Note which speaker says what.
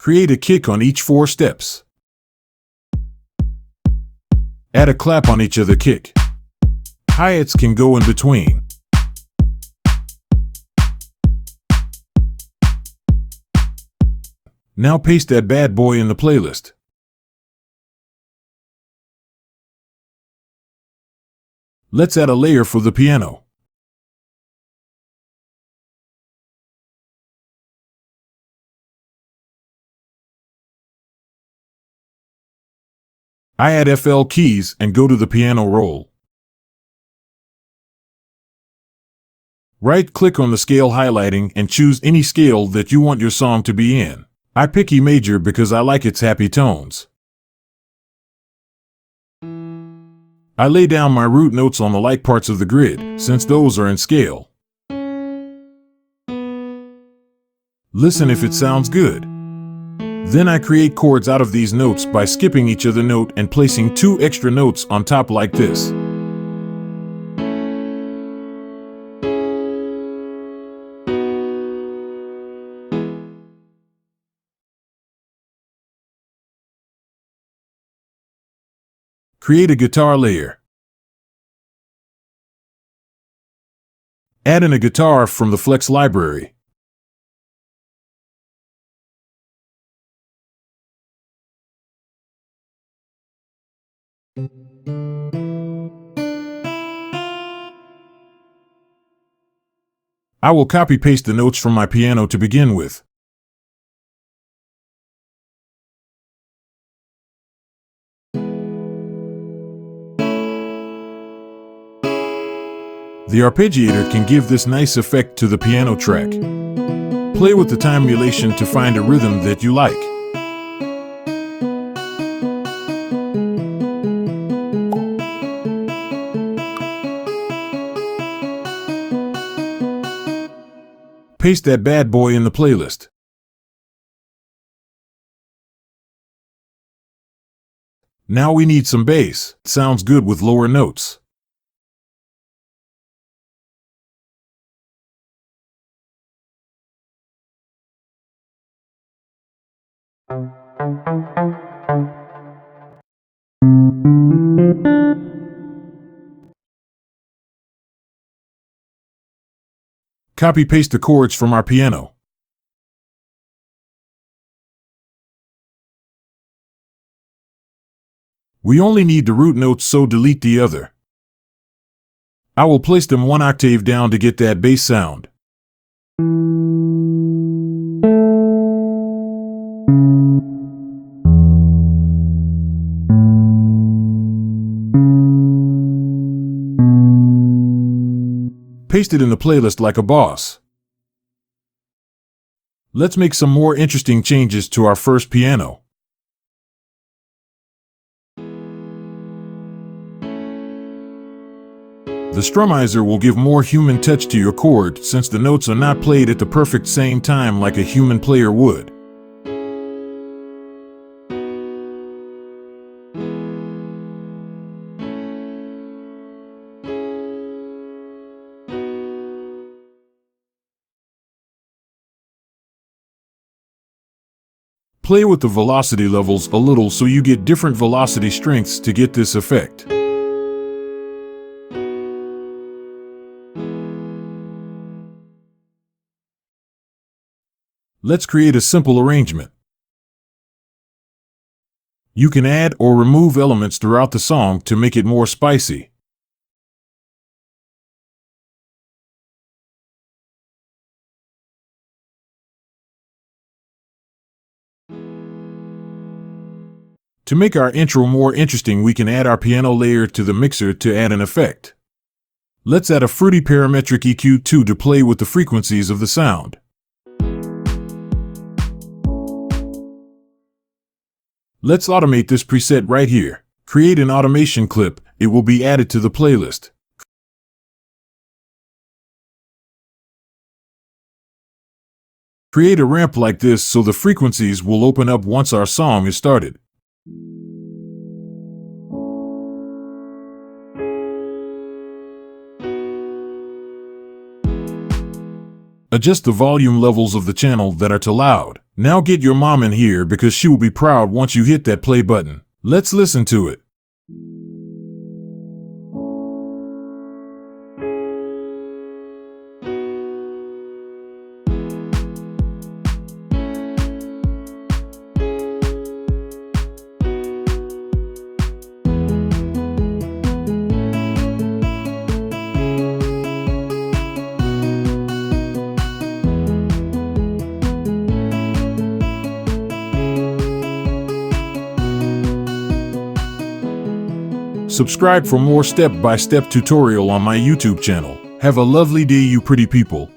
Speaker 1: Create a kick on each 4 steps. Add a clap on each of the kick. Hi-hats can go in between. Now paste that bad boy in the playlist. Let's add a layer for the piano. I add FL keys and go to the piano roll. Right-click on the scale highlighting and choose any scale that you want your song to be in. I pick E major because I like its happy tones. I lay down my root notes on the light parts of the grid, since those are in scale. Listen if it sounds good. Then I create chords out of these notes by skipping each other note and placing 2 extra notes on top like this. Create a guitar layer. Add in a guitar from the Flex library. I will copy-paste the notes from my piano to begin with. The arpeggiator can give this nice effect to the piano track. Play with the time emulation to find a rhythm that you like. Paste that bad boy in the playlist. Now we need some bass. It sounds good with lower notes. Copy-paste the chords from our piano. We only need the root notes, so delete the other. I will place them 1 octave down to get that bass sound. Paste it in the playlist like a boss. Let's make some more interesting changes to our first piano. The Strumizer will give more human touch to your chord since the notes are not played at the perfect same time like a human player would. Play with the velocity levels a little so you get different velocity strengths to get this effect. Let's create a simple arrangement. You can add or remove elements throughout the song to make it more spicy. To make our intro more interesting, we can add our piano layer to the mixer to add an effect. Let's add a fruity parametric EQ2 to play with the frequencies of the sound. Let's automate this preset right here. Create an automation clip. It will be added to the playlist. Create a ramp like this so the frequencies will open up once our song is started. Adjust the volume levels of the channel that are too loud. Now get your mom in here because she will be proud once you hit that play button. Let's listen to it. Subscribe for more step-by-step tutorial on my YouTube channel. Have a lovely day, you pretty people.